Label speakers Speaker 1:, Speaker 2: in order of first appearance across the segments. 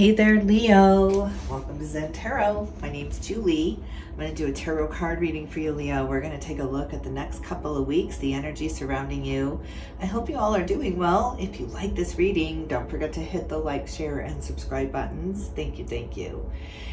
Speaker 1: Hey there, Leo. Welcome to Zen Tarot. My name's Julie. I'm going to do a tarot card reading for you, Leo. We're going to take a look at the next couple of weeks, the energy surrounding you. I hope you all are doing well. If you like this reading, don't forget to hit the like, share, and subscribe buttons. Thank you, thank you.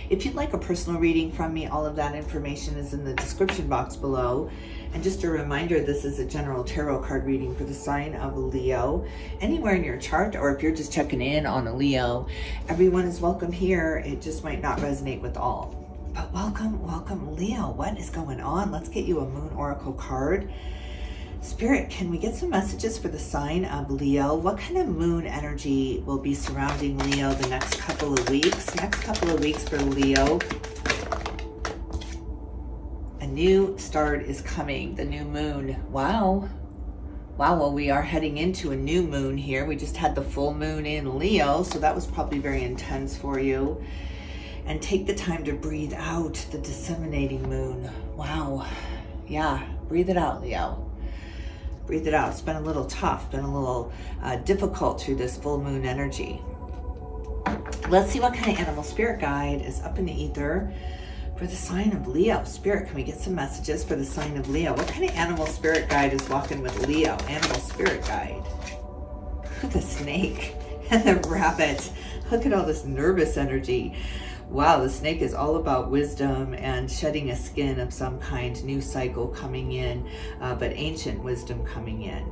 Speaker 1: If you'd like a personal reading from me, all of that information is in the description box below. And just a reminder, this is a general tarot card reading for the sign of Leo. Anywhere in your chart, or if you're just checking in on a Leo, everyone is welcome here. It just might not resonate with all. But welcome, welcome, Leo. What is going on? Let's get you a Moon Oracle card. Spirit, can we get some messages for the sign of Leo? What kind of moon energy will be surrounding Leo the next couple of weeks? Next couple of weeks for Leo. A new start is coming, the new moon. Wow. Wow, well, we are heading into a new moon here. We just had the full moon in Leo, so that was probably very intense for you. And take the time to breathe out the disseminating moon. Wow. Yeah, breathe it out, Leo. Breathe it out. It's been a little tough, been a little difficult through this full moon energy. Let's see what kind of animal spirit guide is up in the ether for the sign of Leo. Spirit, can we get some messages for the sign of Leo? What kind of animal spirit guide is walking with Leo? Animal spirit guide. The snake and the rabbit. Look at all this nervous energy. Wow, the snake is all about wisdom and shedding a skin of some kind, new cycle coming in, but ancient wisdom coming in.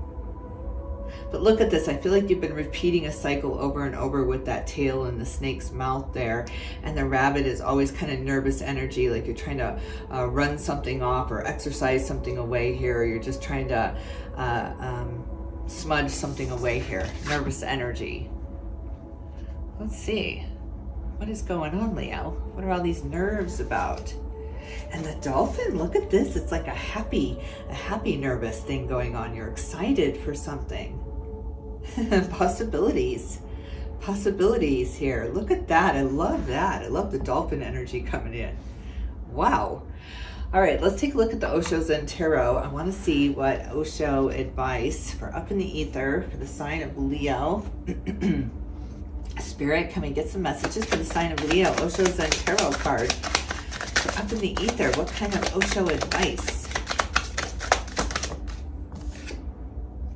Speaker 1: But look at this. I feel like you've been repeating a cycle over and over with that tail in the snake's mouth there. And the rabbit is always kind of nervous energy, like you're trying to run something off or exercise something away here. Or you're just trying to smudge something away here. Nervous energy. Let's see. What is going on, Leo? What are all these nerves about? And the dolphin, look at this. It's like a happy nervous thing going on. You're excited for something. Possibilities here. Look at that. I love that. I love the dolphin energy coming in. Wow. All right, let's take a look at the Osho ZEN-TAROT. I want to see what Osho advice for up in the ether for the sign of Leo. Spirit, can we get some messages for the sign of Leo? Osho ZEN-TAROT card. For up in the ether, what kind of Osho advice?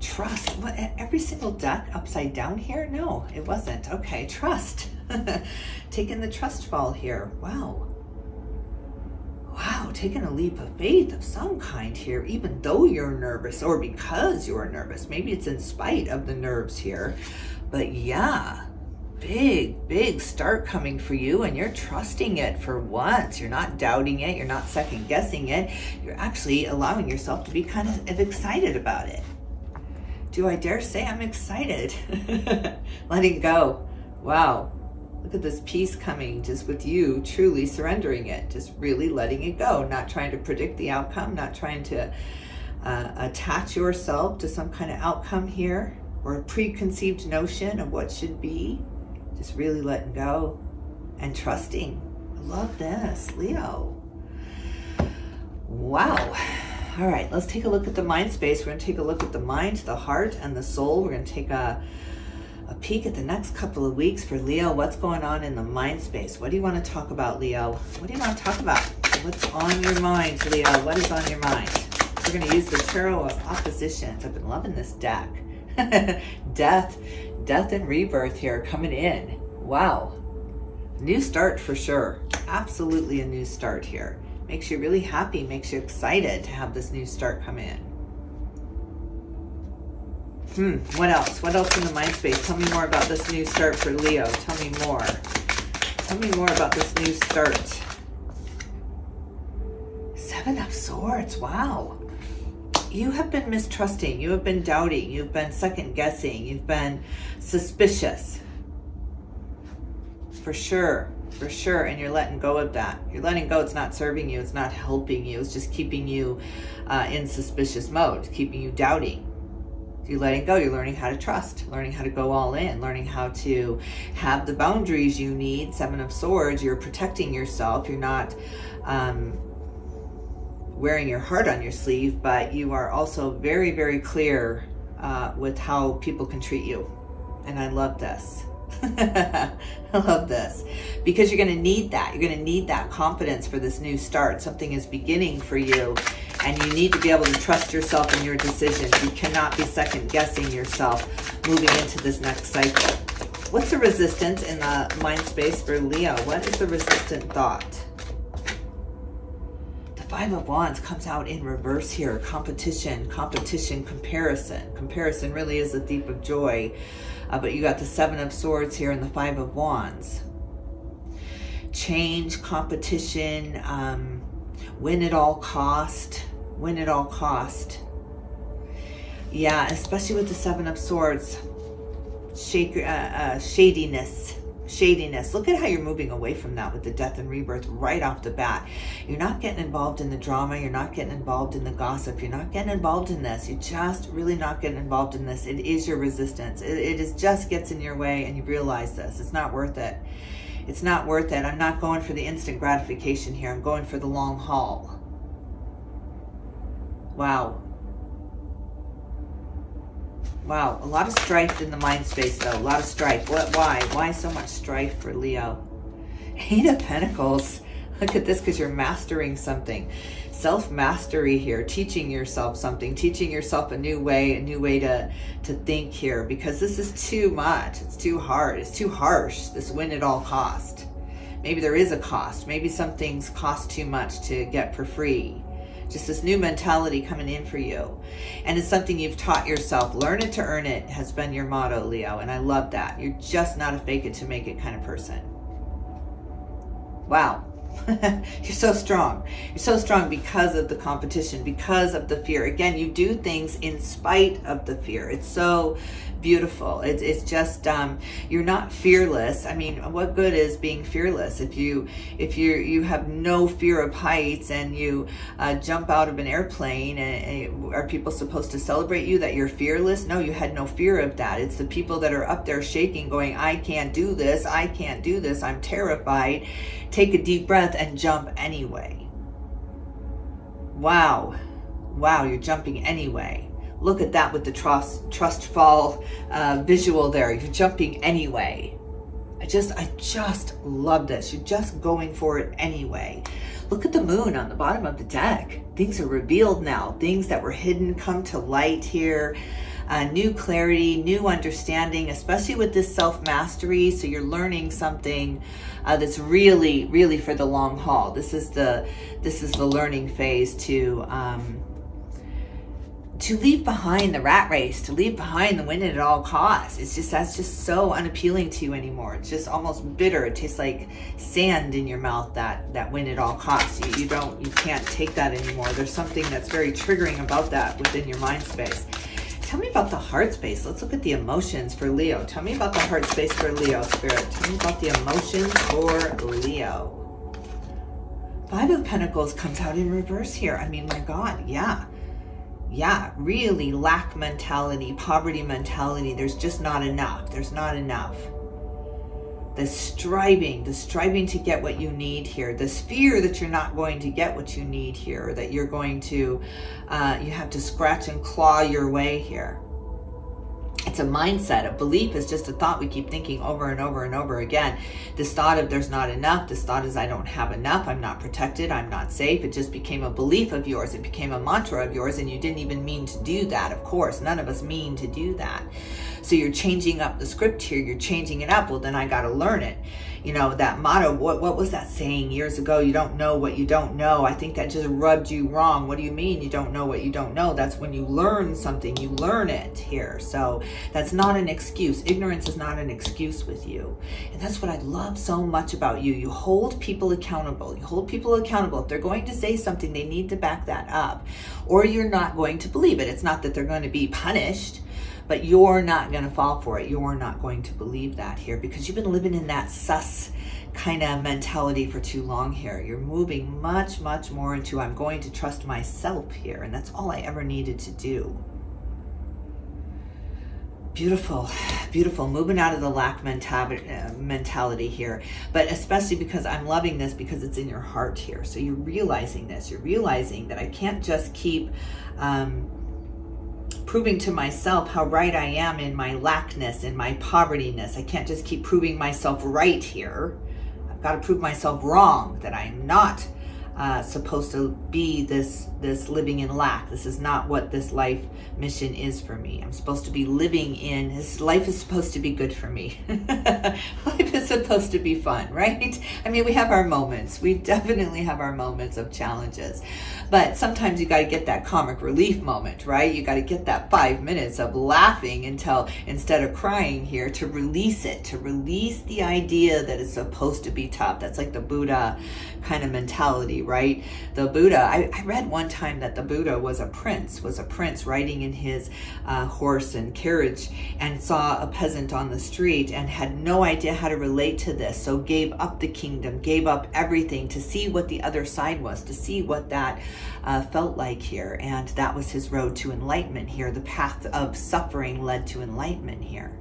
Speaker 1: Trust. What, every single deck upside down here? No, it wasn't. Okay, trust. Taking the trust fall here. Wow. Wow, taking a leap of faith of some kind here, even though you're nervous or because you're nervous. Maybe it's in spite of the nerves here. But yeah, big start coming for you, and you're trusting it for once. You're not doubting it. You're not second guessing it. You're actually allowing yourself to be kind of excited about it. Do I dare say I'm excited? Letting go. Wow. Look at this peace coming just with you truly surrendering it. Just really letting it go. Not trying to predict the outcome. Not trying to attach yourself to some kind of outcome here or a preconceived notion of what should be. Just really letting go and trusting. I love this, Leo. Wow. All right, let's take a look at the mind space. We're going to take a look at the mind, the heart, and the soul. We're going to take a peek at the next couple of weeks for Leo. What's going on in the mind space? What do you want to talk about, Leo? What do you want to talk about? What's on your mind, Leo? What is on your mind? We're going to use the Tarot of Oppositions. I've been loving this deck. Death and rebirth here coming in. Wow. New start for sure. Absolutely a new start here. Makes you really happy, makes you excited to have this new start come in. What else? What else in the mind space? Tell me more about this new start for Leo. Tell me more. Tell me more about this new start. Seven of Swords. Wow. You have been mistrusting. You have been doubting. You've been second guessing. You've been suspicious. For sure. For sure. And you're letting go of that. You're letting go. It's not serving you. It's not helping you. It's just keeping you in suspicious mode, keeping you doubting. So you're letting go. You're learning how to trust, learning how to go all in, learning how to have the boundaries you need. Seven of Swords. You're protecting yourself. You're not wearing your heart on your sleeve, but you are also very, very clear with how people can treat you. And I love this. I love this, because you're going to need that. You're going to need that confidence for this new start. Something is beginning for you, and you need to be able to trust yourself in your decisions. You cannot be second guessing yourself moving into this next cycle. What's the resistance in the mind space for Leo? What is the resistant thought? The Five of Wands comes out in reverse here. Competition, comparison. Comparison really is a thief of joy. But you got the Seven of Swords here and the Five of Wands. Change, competition, win at all cost. Win at all cost. Yeah, especially with the Seven of Swords. Shadiness. Look at how you're moving away from that with the death and rebirth right off the bat. You're not getting involved in the drama. You're not getting involved in the gossip. You're not getting involved in this. You're just really not getting involved in this. It is your resistance. It is just gets in your way, and you realize this. It's not worth it. It's not worth it. I'm not going for the instant gratification here. I'm going for the long haul. Wow. Wow, a lot of strife in the mind space though. A lot of strife. Why? Why so much strife for Leo? Eight of Pentacles. Look at this, because you're mastering something. Self-mastery here. Teaching yourself something. Teaching yourself a new way to think here. Because this is too much. It's too hard. It's too harsh. This win at all cost. Maybe there is a cost. Maybe some things cost too much to get for free. Just this new mentality coming in for you. And it's something you've taught yourself. Learn it to earn it has been your motto, Leo. And I love that. You're just not a fake it to make it kind of person. Wow. You're so strong. You're so strong because of the competition, because of the fear. Again, you do things in spite of the fear. It's so beautiful. It's just you're not fearless. I mean, what good is being fearless if you have no fear of heights and you jump out of an airplane? And are people supposed to celebrate you that you're fearless? No, you had no fear of that. It's the people that are up there shaking, going, I can't do this. I can't do this. I'm terrified. Take a deep breath and jump anyway. Wow. Wow, you're jumping anyway. Look at that with the trust fall visual there. You're jumping anyway. I just love this. You're just going for it anyway. Look at the moon on the bottom of the deck. Things are revealed now. Things that were hidden come to light here. New clarity, new understanding, especially with this self-mastery. So you're learning something that's really, really for the long haul. This is the learning phase to leave behind the rat race, to leave behind the win at all costs. That's just so unappealing to you anymore. It's just almost bitter. It tastes like sand in your mouth, that win at all costs. You can't take that anymore. There's something that's very triggering about that within your mind space. Tell me about the heart space. Let's look at the emotions for Leo. Tell me about the heart space for Leo, Spirit. Tell me about the emotions for Leo. Five of Pentacles comes out in reverse here. I mean, my God, yeah. Yeah, really lack mentality, poverty mentality. There's just not enough. There's not enough. The striving to get what you need here. This fear that you're not going to get what you need here, that you're going to, you have to scratch and claw your way here. It's a mindset. A belief is just a thought we keep thinking over and over and over again. This thought of there's not enough. This thought is I don't have enough. I'm not protected. I'm not safe. It just became a belief of yours. It became a mantra of yours, and you didn't even mean to do that. Of course, none of us mean to do that. So you're changing up the script here. You're changing it up. Well, then I got to learn it. You know, that motto, what was that saying years ago? You don't know what you don't know. I think that just rubbed you wrong. What do you mean you don't know what you don't know? That's when you learn something, you learn it here. So that's not an excuse. Ignorance is not an excuse with you. And that's what I love so much about you. You hold people accountable. You hold people accountable. If they're going to say something, they need to back that up, or you're not going to believe it. It's not that they're going to be punished, but you're not going to fall for it. You're not going to believe that here, because you've been living in that sus kind of mentality for too long here. You're moving much, much more into I'm going to trust myself here. And that's all I ever needed to do. Beautiful, beautiful. Moving out of the lack mentality here. But especially because I'm loving this because it's in your heart here. So you're realizing this. You're realizing that I can't just keep proving to myself how right I am in my lackness, in my povertyness. I can't just keep proving myself right here. I've got to prove myself wrong, that I'm not supposed to be this living in lack. This is not what this life mission is for me. I'm supposed to be living in, this life is supposed to be good for me. Life is supposed to be fun, right? I mean, we have our moments. We definitely have our moments of challenges. But sometimes you got to get that comic relief moment, right? You got to get that 5 minutes of laughing until, instead of crying here, to release it, to release the idea that it's supposed to be tough. That's like the Buddha kind of mentality, right? The Buddha, I read one time that the Buddha was a prince riding in his horse and carriage, and saw a peasant on the street and had no idea how to relate to this. So gave up the kingdom, gave up everything to see what the other side was, to see what that felt like here. And that was his road to enlightenment here. The path of suffering led to enlightenment here.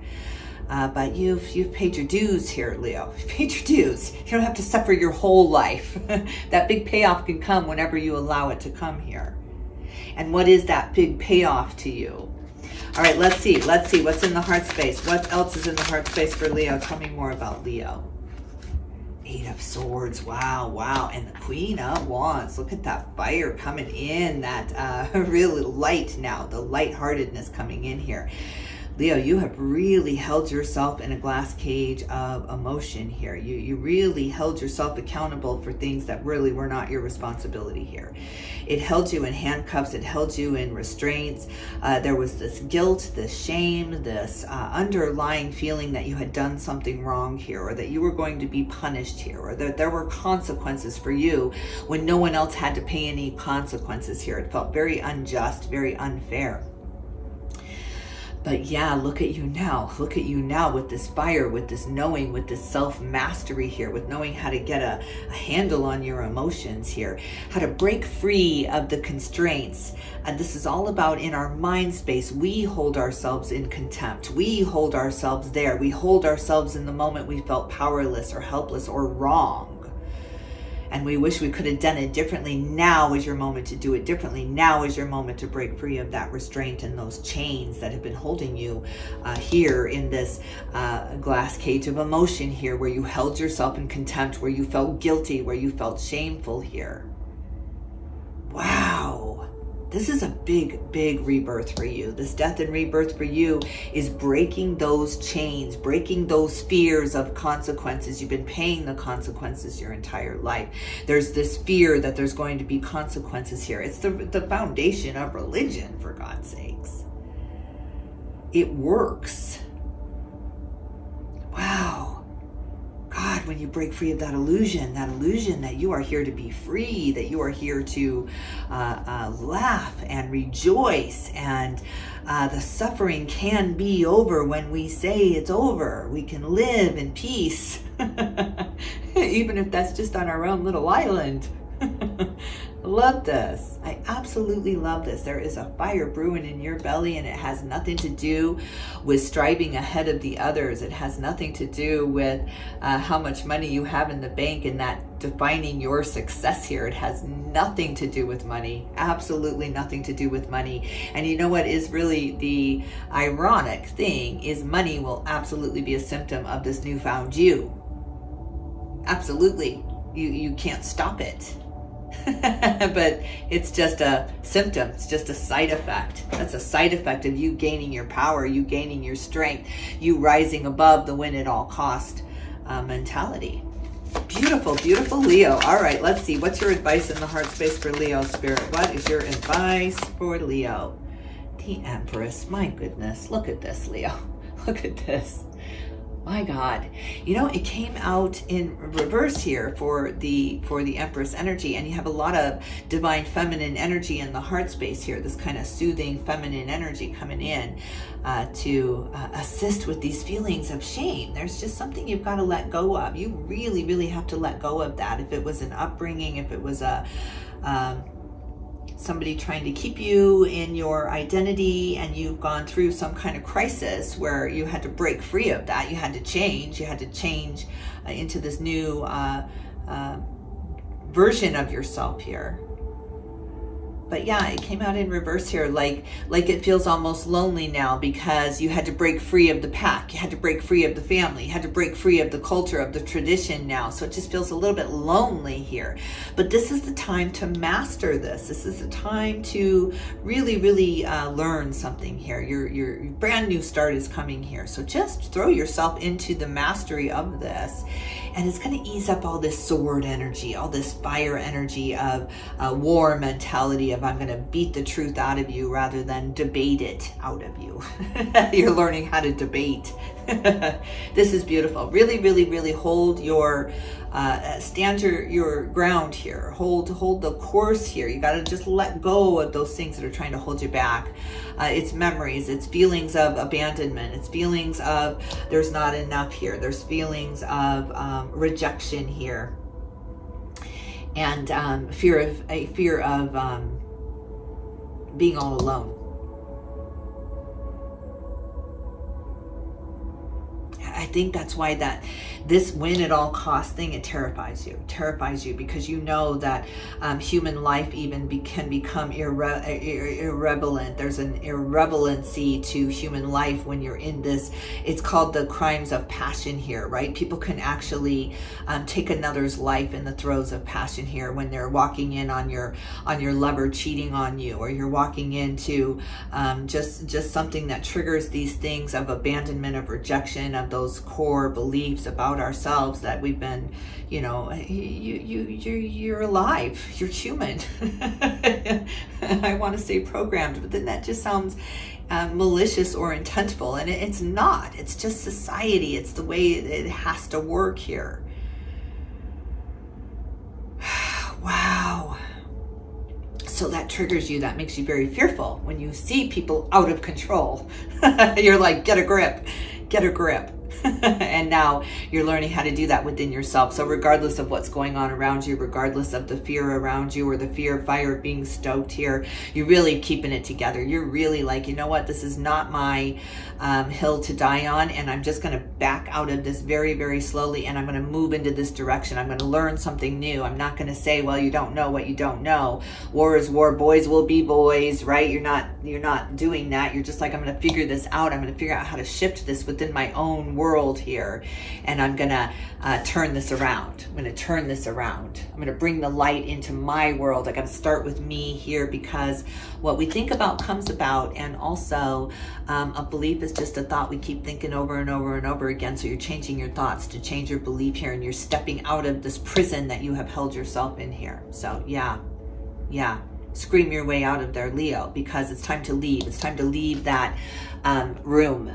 Speaker 1: But you've paid your dues here, Leo. You've paid your dues. You don't have to suffer your whole life. That big payoff can come whenever you allow it to come here. And what is that big payoff to you? All right, let's see what's in the heart space. What else is in the heart space for Leo? Tell me more about Leo. 8 of Swords. Wow. And the Queen of Wands. Look at that fire coming in, that really light now, the lightheartedness coming in here. Leo, you have really held yourself in a glass cage of emotion here. You really held yourself accountable for things that really were not your responsibility here. It held you in handcuffs. It held you in restraints. There was this guilt, this shame, this underlying feeling that you had done something wrong here, or that you were going to be punished here, or that there were consequences for you when no one else had to pay any consequences here. It felt very unjust, very unfair. But yeah, look at you now. Look at you now with this fire, with this knowing, with this self-mastery here, with knowing how to get a handle on your emotions here, how to break free of the constraints. And this is all about in our mind space. We hold ourselves in contempt. We hold ourselves there. We hold ourselves in the moment we felt powerless or helpless or wrong. And we wish we could have done it differently. Now is your moment to do it differently. Now is your moment to break free of that restraint and those chains that have been holding you here in this glass cage of emotion here, where you held yourself in contempt, where you felt guilty, where you felt shameful here. Wow. This is a big rebirth for you. This death and rebirth for you is breaking those chains, breaking those fears of consequences. You've been paying the consequences your entire life. There's this fear that there's going to be consequences here. It's the foundation of religion, for God's sakes. It works. Wow. God, when you break free of that illusion that you are here to be free, that you are here to laugh and rejoice, and the suffering can be over when we say it's over. We can live in peace, even if that's just on our own little island. Love this. I absolutely love this. There is a fire brewing in your belly, and it has nothing to do with striving ahead of the others. It has nothing to do with how much money you have in the bank and that defining your success here. It has nothing to do with money. Absolutely nothing to do with money. And you know what is really the ironic thing is money will absolutely be a symptom of this newfound you. Absolutely. You can't stop it. But it's just a symptom. It's just a side effect. That's a side effect of you gaining your power, you gaining your strength, you rising above the win at all cost mentality. Beautiful, beautiful Leo. All right, let's see. What's your advice in the heart space for Leo, Spirit? What is your advice for Leo? The Empress. My goodness. Look at this, Leo. Look at this. My God, you know, it came out in reverse here for the Empress energy, and you have a lot of divine feminine energy in the heart space here, this kind of soothing feminine energy coming in to assist with these feelings of shame. There's just something you've got to let go of. You really, really have to let go of that. If it was an upbringing, if it was a somebody trying to keep you in your identity, and you've gone through some kind of crisis where you had to break free of that. You had to change into this new version of yourself here. But yeah, it came out in reverse here, like it feels almost lonely now because you had to break free of the pack. You had to break free of the family. You had to break free of the culture, of the tradition now. So it just feels a little bit lonely here. But this is the time to master this. This is the time to really, really learn something here. Your brand new start is coming here. So just throw yourself into the mastery of this. And it's going to ease up all this sword energy, all this fire energy of war mentality of I'm going to beat the truth out of you rather than debate it out of you. You're learning how to debate. This is beautiful. Really, really, really hold your, stand your ground here. Hold the course here. You got to just let go of those things that are trying to hold you back. It's memories, it's feelings of abandonment, it's feelings of there's not enough here. There's feelings of rejection here, and fear of being all alone. I think that's why this win at all costs thing, it terrifies you because you know that human life even can become irrelevant. There's an irrelevancy to human life when you're in this. It's called the crimes of passion here, right? People can actually take another's life in the throes of passion here when they're walking in on your lover cheating on you, or you're walking into just something that triggers these things of abandonment, of rejection, of those core beliefs about ourselves that we've been, you're alive, you're human. I want to say programmed, but then that just sounds malicious or intentful, and it's not. It's just society. It's the way it has to work here. Wow. So that triggers you. That makes you very fearful when you see people out of control. You're like, get a grip, get a grip. And now you're learning how to do that within yourself. So regardless of what's going on around you, regardless of the fear around you or the fear fire being stoked here, you're really keeping it together. You're really like, you know what, this is not my hill to die on, and I'm just going to back out of this very, very slowly, and I'm going to move into this direction. I'm going to learn something new. I'm not going to say, well, you don't know what you don't know. War is war. Boys will be boys, right? You're not doing that. You're just like, I'm going to figure this out. I'm going to figure out how to shift this within my own world here, and I'm going to turn this around. I'm going to turn this around. I'm going to bring the light into my world. I got to start with me here, because what we think about comes about, and also a belief is just a thought we keep thinking over and over and over again. So you're changing your thoughts to change your belief here, and you're stepping out of this prison that you have held yourself in here. So yeah, scream your way out of there, Leo, because it's time to leave. It's time to leave that room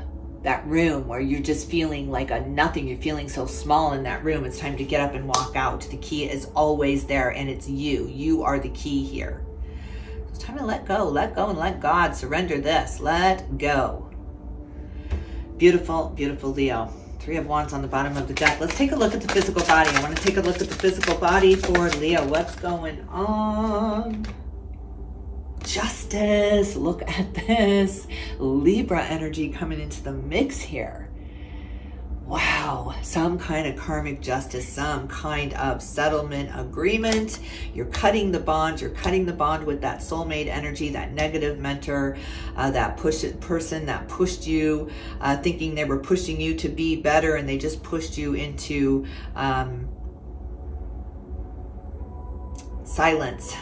Speaker 1: where you're just feeling like a nothing. You're feeling so small in that room. It's time to get up and walk out. The key is always there, and it's you. You are the key here. It's time to let go and let God surrender this. Let go. Beautiful, beautiful Leo. 3 of Wands on the bottom of the deck. Let's take a look at the physical body. I want to take a look at the physical body for Leo. What's going on? Justice. Look at this. Libra energy coming into the mix here. Wow. Some kind of karmic justice, some kind of settlement agreement. You're cutting the bond. You're cutting the bond with that soulmate energy, that negative mentor, that person that pushed you, thinking they were pushing you to be better, and they just pushed you into silence.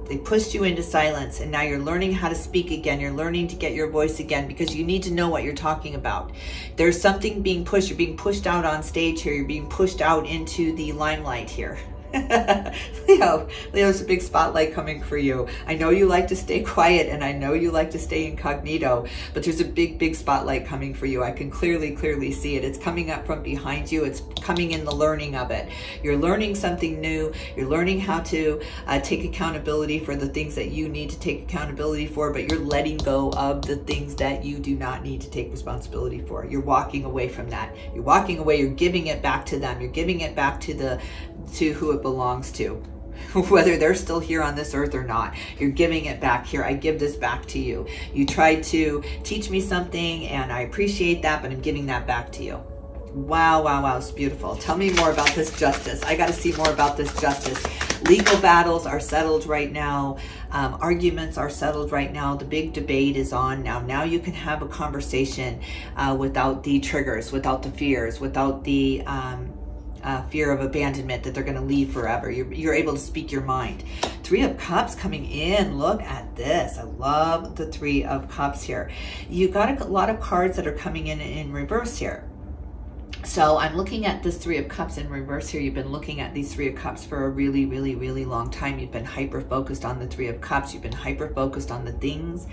Speaker 1: They pushed you into silence, and now you're learning how to speak again. You're learning to get your voice again, because you need to know what you're talking about. There's something being pushed. You're being pushed out on stage here. You're being pushed out into the limelight here. Leo's a big spotlight coming for you. I know you like to stay quiet, and I know you like to stay incognito, but there's a big spotlight coming for you. I can clearly see it. It's coming up from behind you. It's coming in the learning of it. You're learning something new. You're learning how to take accountability for the things that you need to take accountability for, but you're letting go of the things that you do not need to take responsibility for. You're walking away from that. You're walking away. You're giving it back to them. You're giving it back to who it belongs to, whether they're still here on this earth or not. You're giving it back. Here, I give this back to you. You tried to teach me something, and I appreciate that, but I'm giving that back to you. Wow, it's beautiful. Tell me more about this justice. I got to see more about this justice. Legal battles are settled right now. Arguments are settled right now. The big debate is on now. Now you can have a conversation without the triggers, without the fears, without the fear of abandonment that they're going to leave forever. You're able to speak your mind. Three of Cups coming in. Look at this. I love the Three of Cups here. You got a lot of cards that are coming in reverse here. So I'm looking at this Three of Cups in reverse here. You've been looking at these Three of Cups for a really, really, really long time. You've been hyper-focused on the Three of Cups. You've been hyper-focused on the things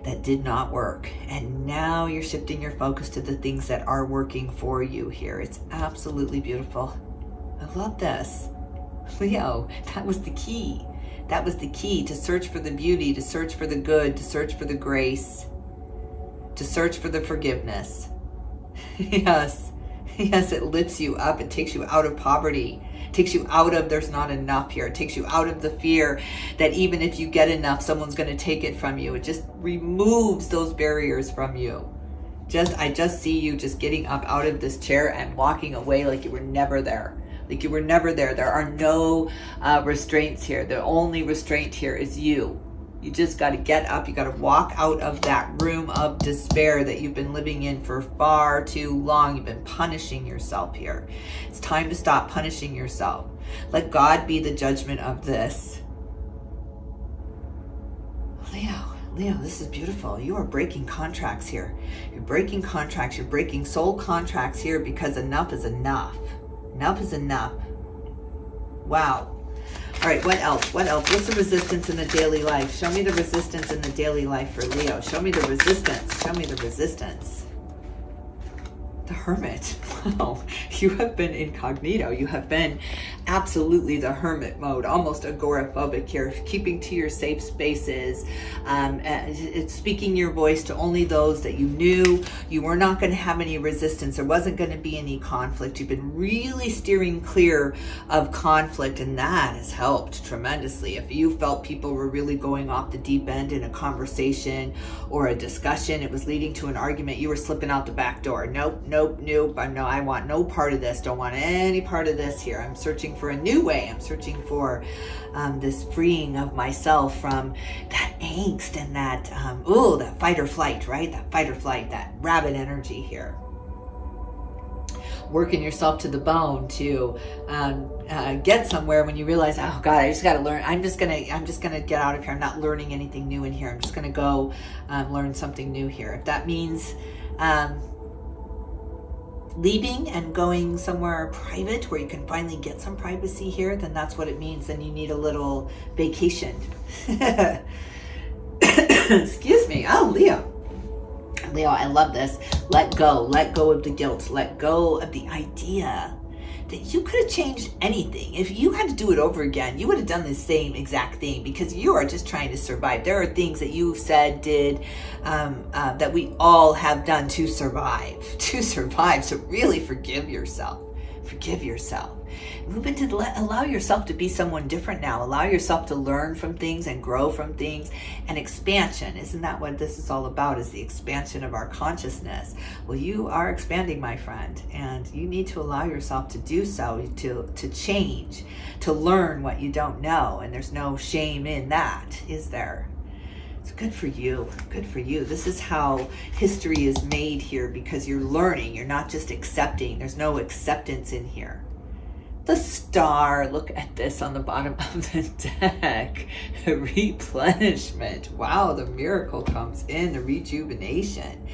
Speaker 1: that did not work. And now you're shifting your focus to the things that are working for you here. It's absolutely beautiful. I love this. Leo, that was the key. That was the key, to search for the beauty, to search for the good, to search for the grace, to search for the forgiveness. Yes, yes, it lifts you up. It takes you out of poverty. It takes you out of there's not enough here. It takes you out of the fear that even if you get enough, someone's going to take it from you. It just removes those barriers from you. I just see you just getting up out of this chair and walking away like you were never there. Like you were never there. There are no restraints here. The only restraint here is you. You just got to get up. You got to walk out of that room of despair that you've been living in for far too long. You've been punishing yourself here. It's time to stop punishing yourself. Let God be the judgment of this. Leo, this is beautiful. You are breaking contracts here. You're breaking contracts. You're breaking soul contracts here because enough is enough. Enough is enough. Wow. All right, what else? What else? What's the resistance in the daily life? Show me the resistance in the daily life for Leo. Show me the resistance. Show me the resistance. The Hermit. Wow. You have been incognito. You have been absolutely the hermit mode, almost agoraphobic here, keeping to your safe spaces, it's speaking your voice to only those that you knew. You were not going to have any resistance. There wasn't going to be any conflict. You've been really steering clear of conflict, and that has helped tremendously. If you felt people were really going off the deep end in a conversation or a discussion, it was leading to an argument, you were slipping out the back door. Nope, nope, nope. I want no part of this. Don't want any part of this here. I'm searching for a new way. I'm searching for this freeing of myself from that angst and that, that fight or flight, right? That fight or flight, that rabbit energy here. Working yourself to the bone to get somewhere when you realize, oh God, I just got to learn. I'm just gonna get out of here. I'm not learning anything new in here. I'm just gonna go learn something new here. If that means leaving and going somewhere private where you can finally get some privacy here, then that's what it means. Then you need a little vacation. Excuse me. Oh, Leo, I love this. Let go of the guilt. Let go of the idea that you could have changed anything. If you had to do it over again, you would have done the same exact thing because you are just trying to survive. There are things that you've said, did, that we all have done to survive. So really forgive yourself. Forgive yourself. Move into allow yourself to be someone different now. Allow yourself to learn from things and grow from things. And expansion, isn't that what this is all about, is the expansion of our consciousness? Well, you are expanding, my friend, and you need to allow yourself to do so, to change, to learn what you don't know. And there's no shame in that, is there? It's good for you. Good for you. This is how history is made here, because you're learning. You're not just accepting. There's no acceptance in here. The Star, look at this on the bottom of the deck. Replenishment. Wow, the miracle comes in, the rejuvenation.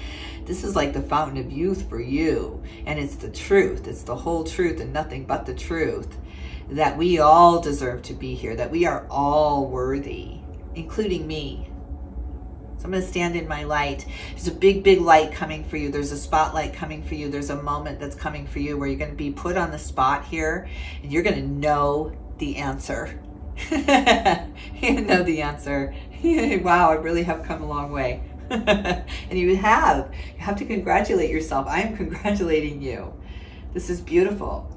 Speaker 1: This is like the fountain of youth for you. And it's the truth. It's the whole truth and nothing but the truth. That we all deserve to be here. That we are all worthy, including me. So I'm going to stand in my light. There's a big, big light coming for you. There's a spotlight coming for you. There's a moment that's coming for you where you're going to be put on the spot here and you're going to know the answer. You know the answer. Wow, I really have come a long way. And you have to congratulate yourself. I am congratulating you. This is beautiful.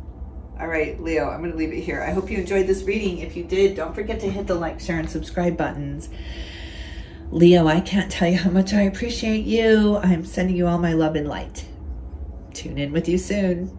Speaker 1: All right, Leo, I'm going to leave it here. I hope you enjoyed this reading. If you did, don't forget to hit the like, share, and subscribe buttons. Leo, I can't tell you how much I appreciate you. I'm sending you all my love and light. Tune in with you soon.